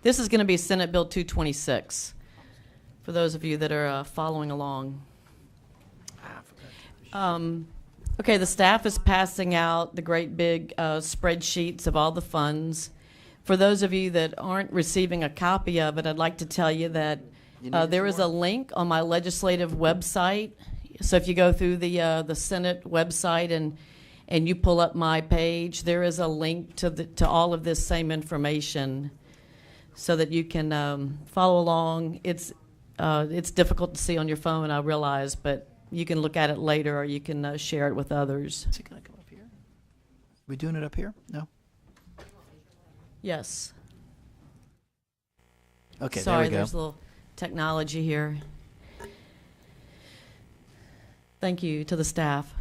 This is going to be Senate Bill 226, for those of you that are following along. Okay, the staff is passing out the great big spreadsheets of all the funds. For those of you that aren't receiving a copy of it, I'd like to tell you that there is a link on my legislative website. So if you go through the Senate website and you pull up my page, there is a link to all of this same information so that you can follow along. It's difficult to see on your phone, I realize, but you can look at it later or you can share it with others. Is it going to come up here? We doing it up here? No? Yes. Okay, Sorry, there we go. there's a little technology here. Thank you to the staff.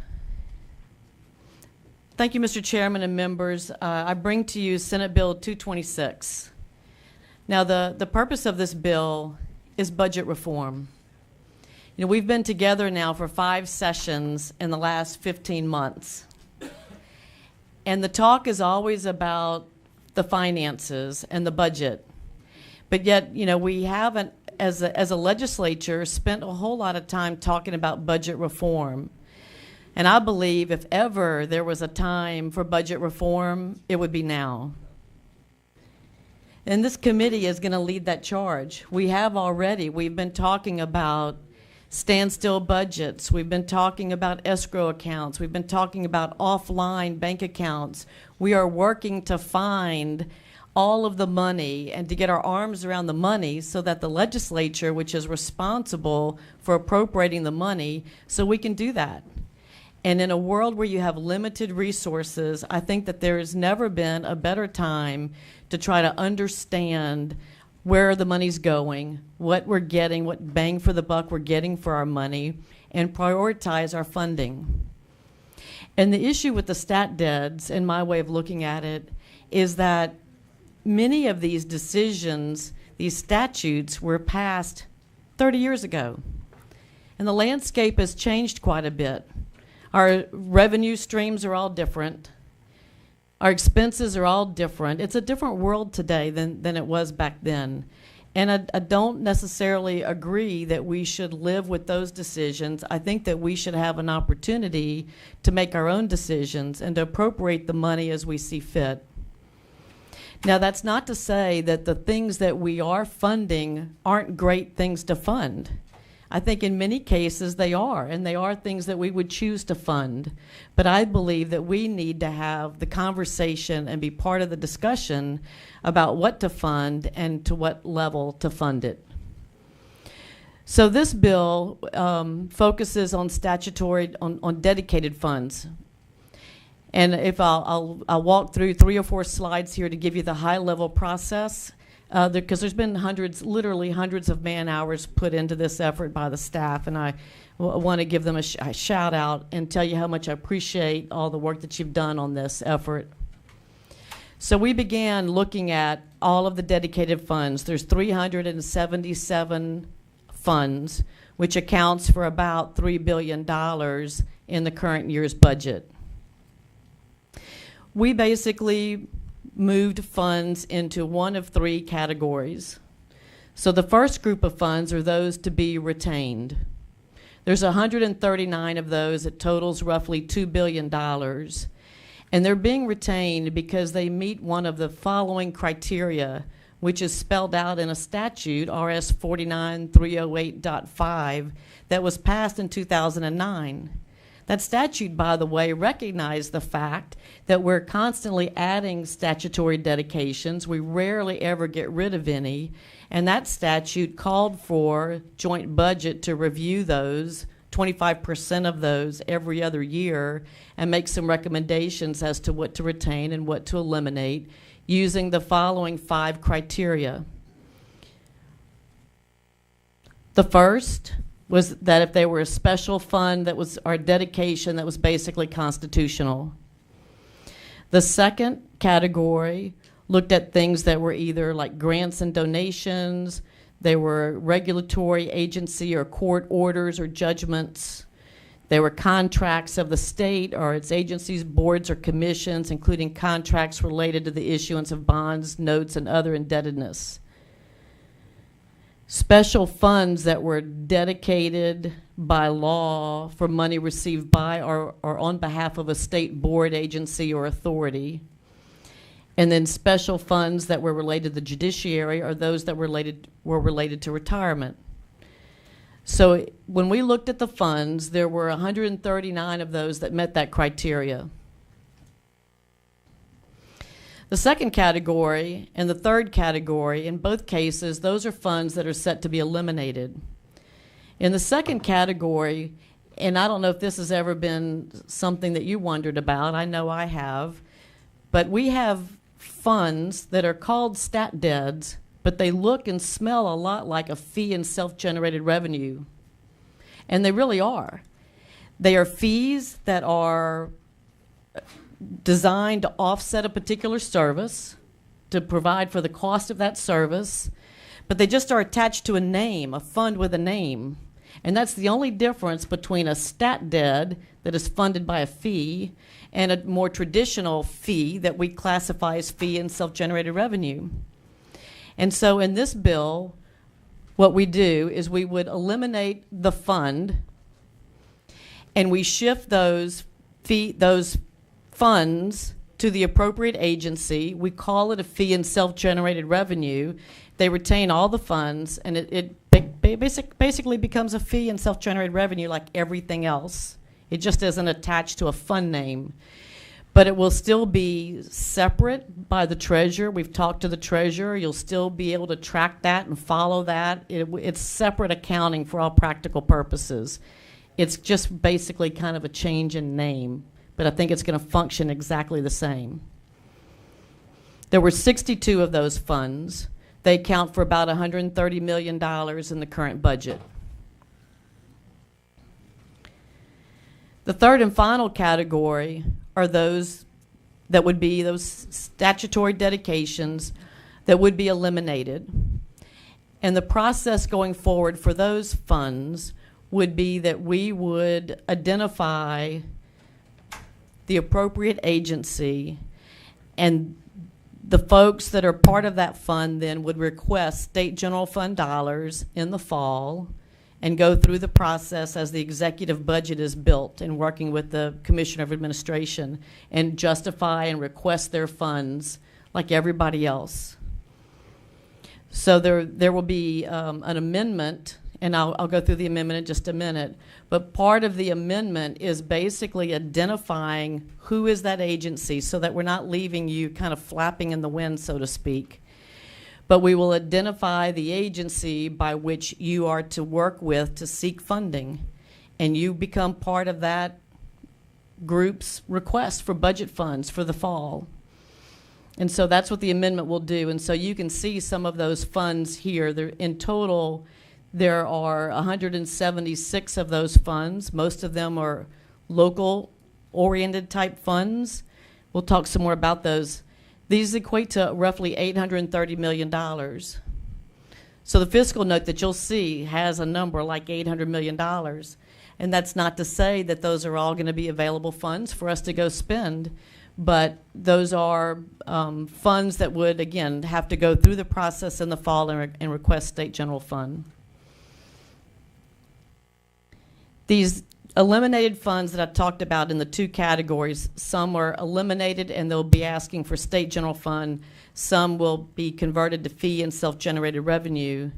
Thank you, Mr. Chairman and members. I bring to you Senate Bill 226. Now, the purpose of this bill is budget reform. You know, we've been together now for 5 sessions in the last 15 months. And the talk is always about the finances and the budget. But yet, you know, we haven't, as a legislature, spent a whole lot of time talking about budget reform. And I believe if ever there was a time for budget reform, it would be now. And this committee is going to lead that charge. We have already. We've been talking about standstill budgets. We've been talking about escrow accounts. We've been talking about offline bank accounts. We are working to find all of the money and to get our arms around the money so that the legislature, which is responsible for appropriating the money, so we can do that. And in a world where you have limited resources, I think that there has never been a better time to try to understand where the money's going, what we're getting, what bang for the buck we're getting for our money, and prioritize our funding. And the issue with the stat deads, in my way of looking at it, is that many of these decisions, these statutes, were passed 30 years ago. And the landscape has changed quite a bit. Our revenue streams are all different. Our expenses are all different. It's a different world today than it was back then. And I don't necessarily agree that we should live with those decisions. I think that we should have an opportunity to make our own decisions and to appropriate the money as we see fit. Now, that's not to say that the things that we are funding aren't great things to fund. I think in many cases they are, and they are things that we would choose to fund. But I believe that we need to have the conversation and be part of the discussion about what to fund and to what level to fund it. So this bill focuses on statutory, on dedicated funds. And if I'll walk through 3 or 4 slides here to give you the high-level process, because there's been literally hundreds of man-hours put into this effort by the staff, and I want to give them a shout-out and tell you how much I appreciate all the work that you've done on this effort. So we began looking at all of the dedicated funds. There's 377 funds, which accounts for about $3 billion in the current year's budget. We basically moved funds into one of 3 categories. So the first group of funds are those to be retained. There's 139 of those. It totals roughly $2 billion. And they're being retained because they meet one of the following criteria, which is spelled out in a statute, RS 49308.5, that was passed in 2009. That statute, by the way, recognized the fact that we're constantly adding statutory dedications. We rarely ever get rid of any. And that statute called for joint budget to review those, 25% of those every other year, and make some recommendations as to what to retain and what to eliminate using the following 5 criteria. The first was that if they were a special fund that was our dedication that was basically constitutional. The second category looked at things that were either like grants and donations, they were regulatory agency or court orders or judgments, they were contracts of the state or its agencies, boards, or commissions, including contracts related to the issuance of bonds, notes, and other indebtedness. special funds that were dedicated by law for money received by or on behalf of a state board, agency, or authority. And then special funds that were related to the judiciary or those that were related to retirement. So when we looked at the funds, there were 139 of those that met that criteria. The second category and the third category, in both cases, those are funds that are set to be eliminated. In the second category, and I don't know if this has ever been something that you wondered about, I know I have, but we have funds that are called stat deads, but they look and smell a lot like a fee and self-generated revenue. And they really are. They are fees that are designed to offset a particular service, to provide for the cost of that service, but they just are attached to a name, a fund with a name. And that's the only difference between a stat dead that is funded by a fee and a more traditional fee that we classify as fee and self-generated revenue. And so in this bill, what we do is we would eliminate the fund and we shift those funds to the appropriate agency. We call it a fee and self-generated revenue. They retain all the funds, and it basically becomes a fee and self-generated revenue like everything else. It just isn't attached to a fund name. But it will still be separate by the treasurer. We've talked to the treasurer. You'll still be able to track that and follow that. It's separate accounting for all practical purposes. It's just basically kind of a change in name, but I think it's going to function exactly the same. There were 62 of those funds. They account for about $130 million in the current budget. The third and final category are those that would be those statutory dedications that would be eliminated. And the process going forward for those funds would be that we would identify the appropriate agency, and the folks that are part of that fund then would request state general fund dollars in the fall and go through the process as the executive budget is built and working with the Commissioner of Administration and justify and request their funds like everybody else. So there will be an amendment, and I'll go through the amendment in just a minute, but part of the amendment is basically identifying who is that agency so that we're not leaving you kind of flapping in the wind, so to speak. But we will identify the agency by which you are to work with to seek funding, and you become part of that group's request for budget funds for the fall. And so that's what the amendment will do. And so you can see some of those funds here. In total, there are 176 of those funds. Most of them are local-oriented type funds. We'll talk some more about those. These equate to roughly $830 million. So the fiscal note that you'll see has a number like $800 million. And that's not to say that those are all going to be available funds for us to go spend, but those are funds that would, again, have to go through the process in the fall and request state general fund. These eliminated funds that I talked about in the two categories, some are eliminated and they'll be asking for state general fund. Some will be converted to fee and self-generated revenue.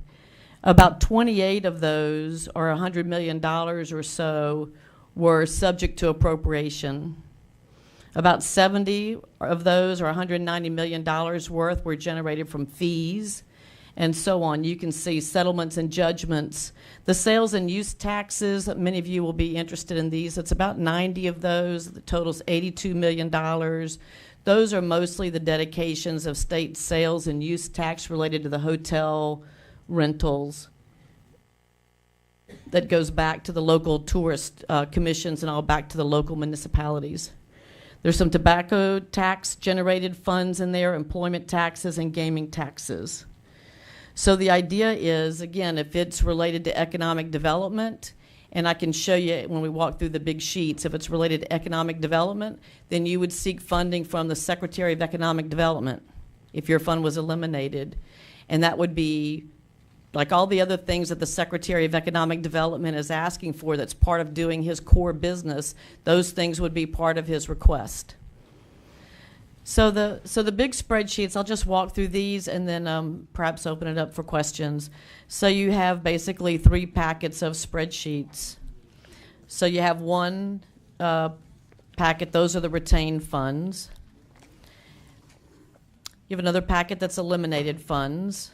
About 28 of those, or $100 million or so, were subject to appropriation. About 70 of those, or $190 million worth, were generated from fees, and so on. You can see settlements and judgments. The sales and use taxes, many of you will be interested in these. It's about 90 of those. The total's $82 million. Those are mostly the dedications of state sales and use tax related to the hotel rentals that goes back to the local tourist commissions and all back to the local municipalities. There's some tobacco tax generated funds in there, employment taxes, and gaming taxes. So the idea is, again, if it's related to economic development, and I can show you when we walk through the big sheets, if it's related to economic development, then you would seek funding from the Secretary of Economic Development if your fund was eliminated. And that would be like all the other things that the Secretary of Economic Development is asking for that's part of doing his core business, those things would be part of his request. So the big spreadsheets, I'll just walk through these and then perhaps open it up for questions. So you have basically 3 packets of spreadsheets. So you have one packet, those are the retained funds. You have another packet that's eliminated funds.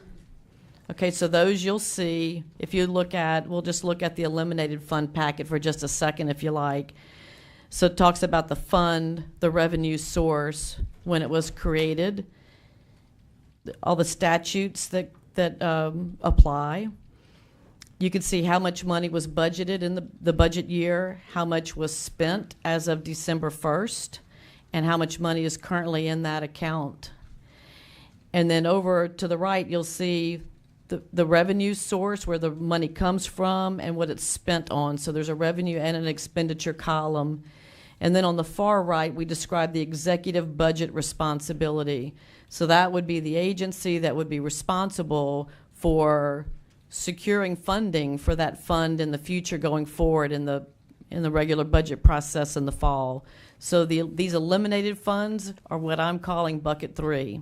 Okay, so those you'll see, if you look at, we'll just look at the eliminated fund packet for just a second if you like. So it talks about the fund, the revenue source, when it was created, all the statutes that apply. You can see how much money was budgeted in the budget year, how much was spent as of December 1st, and how much money is currently in that account. And then over to the right, you'll see the revenue source, where the money comes from and what it's spent on. So there's a revenue and an expenditure column. And then on the far right, we describe the executive budget responsibility. So that would be the agency that would be responsible for securing funding for that fund in the future going forward in the regular budget process in the fall. So these eliminated funds are what I'm calling bucket 3.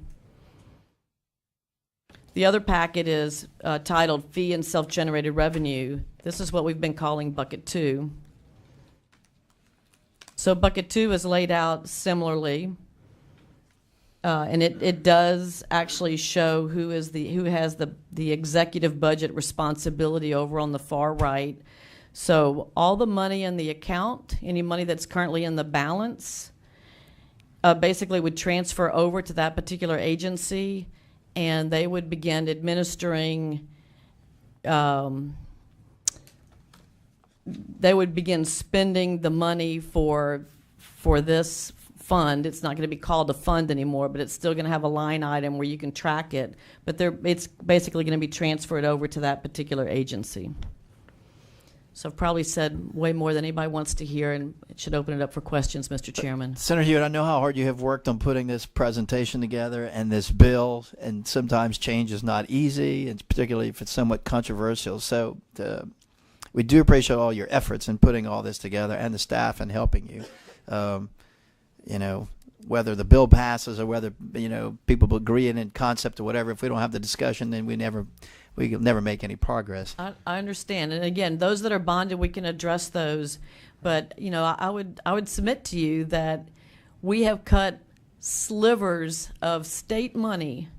The other packet is titled Fee and Self-Generated Revenue. This is what we've been calling bucket 2. So bucket 2 is laid out similarly, and it does actually show who has the executive budget responsibility over on the far right. So all the money in the account, any money that's currently in the balance, basically would transfer over to that particular agency, and they would begin administering. They would begin spending the money for this fund. It's not going to be called a fund anymore, but it's still going to have a line item where you can track it. But it's basically going to be transferred over to that particular agency. So I've probably said way more than anybody wants to hear, and it should open it up for questions, Mr. Chairman. Senator Hewitt, I know how hard you have worked on putting this presentation together and this bill, and sometimes change is not easy, and particularly if it's somewhat controversial. So we do appreciate all your efforts in putting all this together, and the staff in helping you. You know, whether the bill passes or whether, you know, people agree in concept or whatever, if we don't have the discussion, then we'll never make any progress. I understand, and again, those that are bonded, we can address those. But you know, I would submit to you that we have cut slivers of state money,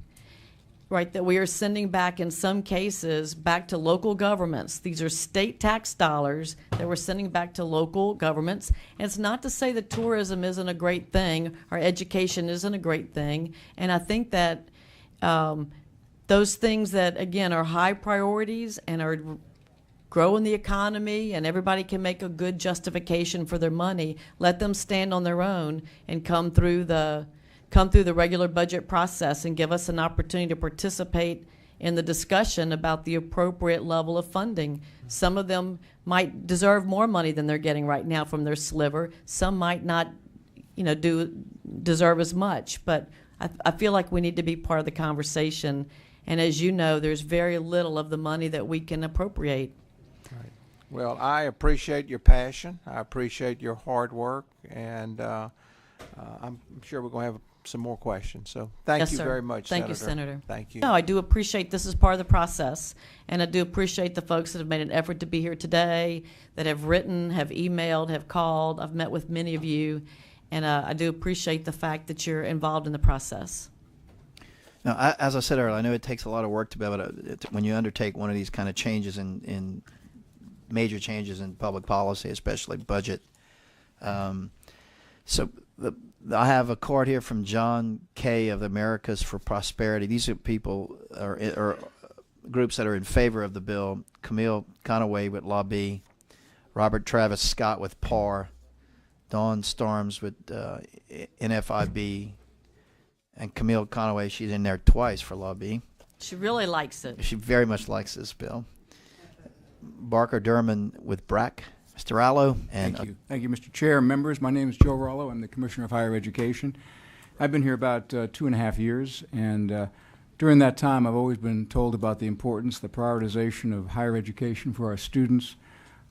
right, that we are sending back in some cases back to local governments. These are state tax dollars that we're sending back to local governments. And it's not to say that tourism isn't a great thing or education isn't a great thing. And I think that those things that, again, are high priorities and are growing the economy and everybody can make a good justification for their money, let them stand on their own and come through the regular budget process and give us an opportunity to participate in the discussion about the appropriate level of funding. Some of them might deserve more money than they're getting right now from their sliver. Some might not, you know, deserve as much. But I feel like we need to be part of the conversation. And as you know, there's very little of the money that we can appropriate. Right. Well, I appreciate your passion. I appreciate your hard work, and I'm sure we're going to have some more questions. So thank Yes, you sir. very much, Thank Senator. you, Senator. Thank you. No, I do appreciate this is part of the process, and I do appreciate the folks that have made an effort to be here today, that have written, have emailed, have called. I've met with many of you, and I do appreciate the fact that you're involved in the process. Now, as I said earlier, I know it takes a lot of work to be able to, when you undertake one of these kind of changes in major changes in public policy, especially budget. So I have a card here from John Kay of the Americas for Prosperity. These are people or groups that are in favor of the bill. Camille Conaway with Law B, Robert Travis Scott with PAR, Dawn Storms with NFIB, and Camille Conaway, she's in there twice for Law B. She really likes it. She very much likes this bill. Barker Durman with BRAC. Mr. Rallo. And Thank you. Thank you, Mr. Chair, members. My name is Joe Rallo. I'm the Commissioner of Higher Education. I've been here about 2.5 years, and During that time, I've always been told about the importance, the prioritization of higher education for our students,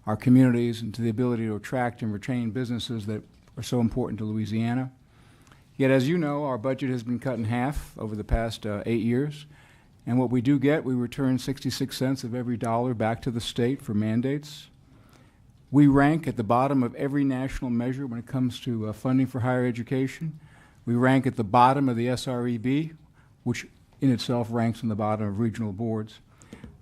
our communities, and to the ability to attract and retain businesses that are so important to Louisiana. Yet, as you know, our budget has been cut in half over the past 8 years. And what we do get, we return 66 cents of every dollar back to the state for mandates. We rank at the bottom of every national measure when it comes to funding for higher education. We rank at the bottom of the SREB, which in itself ranks on the bottom of regional boards.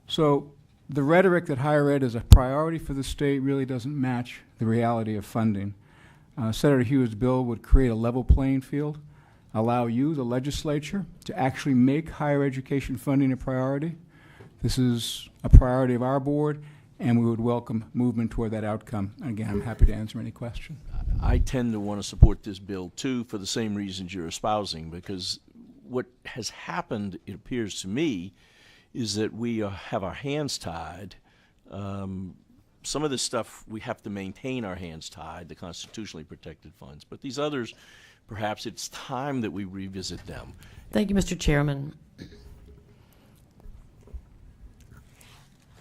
So the rhetoric that higher ed is a priority for the state really doesn't match the reality of funding. Senator Hewitt's bill would create a level playing field, allow you, the legislature, to actually make higher education funding a priority. This is a priority of our board, and we would welcome movement toward that outcome. And again, I'm happy to answer any question. I tend to want to support this bill, too, for the same reasons you're espousing, because what has happened, it appears to me, is that we have our hands tied. Some of this stuff, we have to maintain our hands tied, the constitutionally protected funds. But these others, perhaps it's time that we revisit them. Thank you, Mr. Chairman.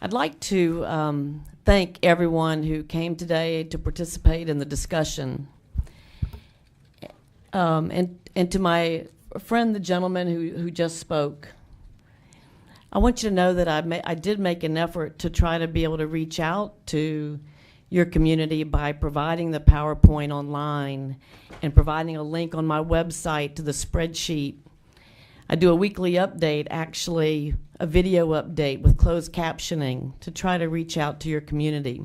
I'd like to thank everyone who came today to participate in the discussion. And to my friend, the gentleman who just spoke, I want you to know that I did make an effort to try to be able to reach out to your community by providing the PowerPoint online and providing a link on my website to the spreadsheet. I do a weekly update, actually a video update with closed captioning to try to reach out to your community.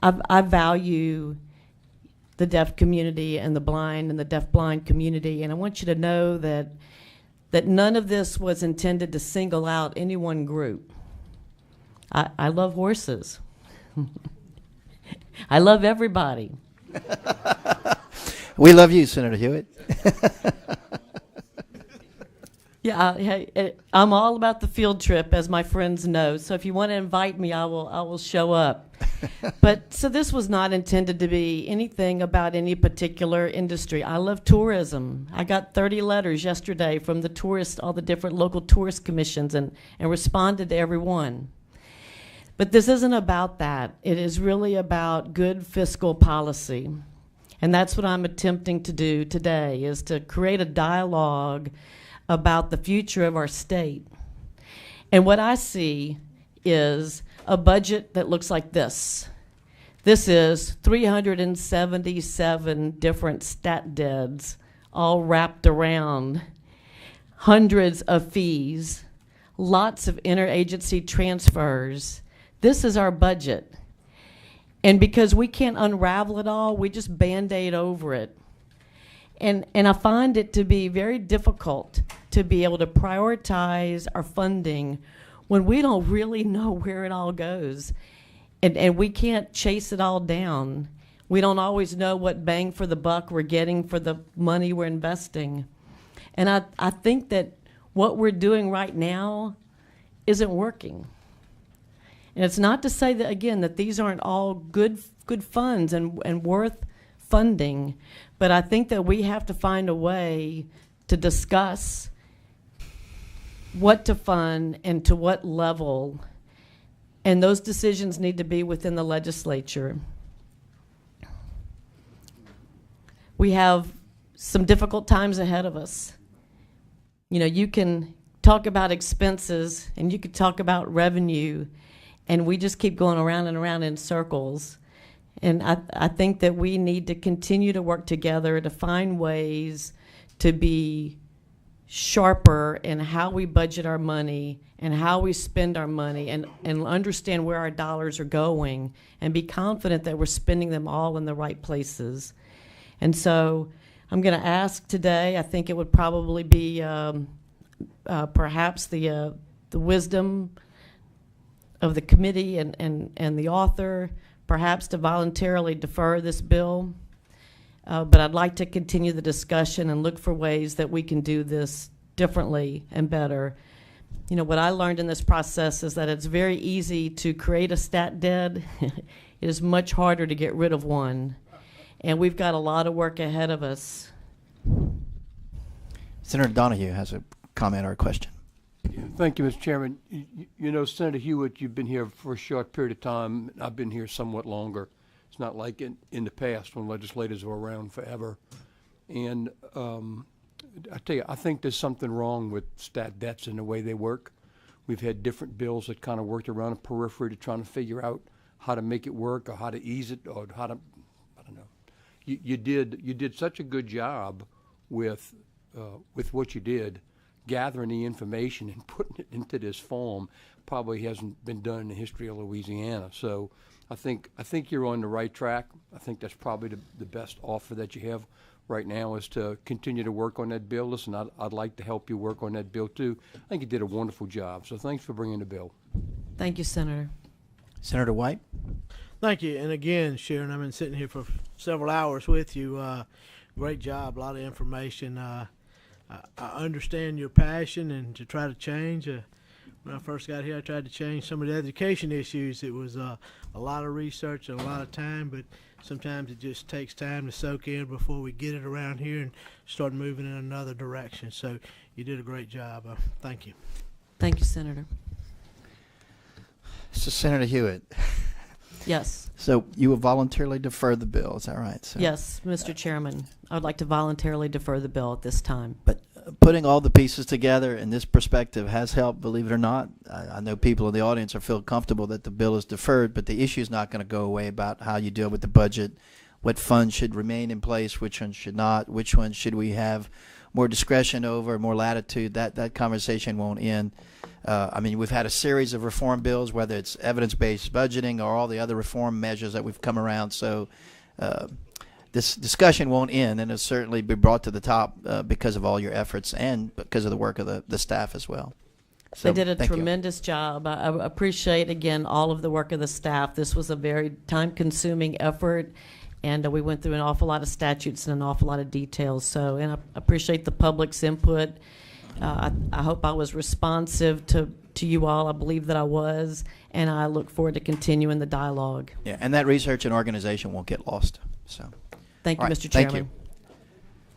I value the deaf community and the blind and the deaf-blind community, and I want you to know that none of this was intended to single out any one group. I love horses. I love everybody. We love you, Senator Hewitt. Yeah, I'm all about the field trip, as my friends know. So if you want to invite me, I will show up. But so this was not intended to be anything about any particular industry. I love tourism. I got 30 letters yesterday from all the different local tourist commissions, and responded to every one. But this isn't about that. It is really about good fiscal policy. And that's what I'm attempting to do today, is to create a dialogue about the future of our state. And what I see is a budget that looks like this. This is 377 different stat deads all wrapped around, hundreds of fees, lots of interagency transfers. This is our budget. And because we can't unravel it all, we just Band-Aid over it. And I find it to be very difficult to be able to prioritize our funding when we don't really know where it all goes. And we can't chase it all down. We don't always know what bang for the buck we're getting for the money we're investing. And I think that what we're doing right now isn't working. And it's not to say that, again, that these aren't all good funds and worth funding, but I think that we have to find a way to discuss what to fund and to what level, and those decisions need to be within the legislature. We have some difficult times ahead of us. You know, you can talk about expenses and you could talk about revenue, and we just keep going around and around in circles. And I think that we need to continue to work together to find ways to be sharper in how we budget our money and how we spend our money, and understand where our dollars are going, and be confident that we're spending them all in the right places. And so I'm going to ask today, I think it would probably be perhaps the wisdom of the committee and the author, perhaps to voluntarily defer this bill. But I'd like to continue the discussion and look for ways that we can do this differently and better. You know, what I learned in this process is that it's very easy to create a stat dead. It is much harder to get rid of one. And we've got a lot of work ahead of us. Senator Donahue has a comment or a question. Thank you, Mr. Chairman. You know, Senator Hewitt, you've been here for a short period of time. I've been here somewhat longer. It's not like in the past when legislators were around forever. And I tell you, I think there's something wrong with stat debts and the way they work. We've had different bills that kind of worked around the periphery to trying to figure out how to make it work or how to ease it or how to, I don't know. You did such a good job with what you did, gathering the information and putting it into this form. Probably hasn't been done in the history of Louisiana. So I think you're on the right track. I think that's probably the best offer that you have right now is to continue to work on that bill. Listen, I'd like to help you work on that bill too. I think you did a wonderful job. So thanks for bringing the bill. Thank you, Senator. Senator White? Thank you. And again, Sharon, I've been sitting here for several hours with you. Great job, a lot of information. I understand your passion and to try to change. When I first got here, I tried to change some of the education issues. It was a lot of research and a lot of time, but sometimes it just takes time to soak in before we get it around here and start moving in another direction. So you did a great job. Thank you. Thank you, Senator. So Senator Hewitt. Yes. So you will voluntarily defer the bill, is that right? So, Yes, Mr. Chairman. I would like to voluntarily defer the bill at this time. But putting all the pieces together in this perspective has helped, believe it or not. I know people in the audience are feel comfortable that the bill is deferred, but the issue is not going to go away about how you deal with the budget, what funds should remain in place, which ones should not, which ones should we have more discretion over, more latitude. That conversation won't end. I mean, we've had a series of reform bills, whether it's evidence-based budgeting or all the other reform measures that we've come around. So this discussion won't end, and it'll certainly be brought to the top because of all your efforts and because of the work of the staff as well. So, They did a thank you. tremendous job. I appreciate, again, all of the work of the staff. This was a very time-consuming effort, and we went through an awful lot of statutes and an awful lot of details. So, and I appreciate the public's input. I hope I was responsive to you all. I believe that I was, and I look forward to continuing the dialogue. Yeah, and that research and organization won't get lost. So, Thank you, all right, Mr. thank Chairman. you.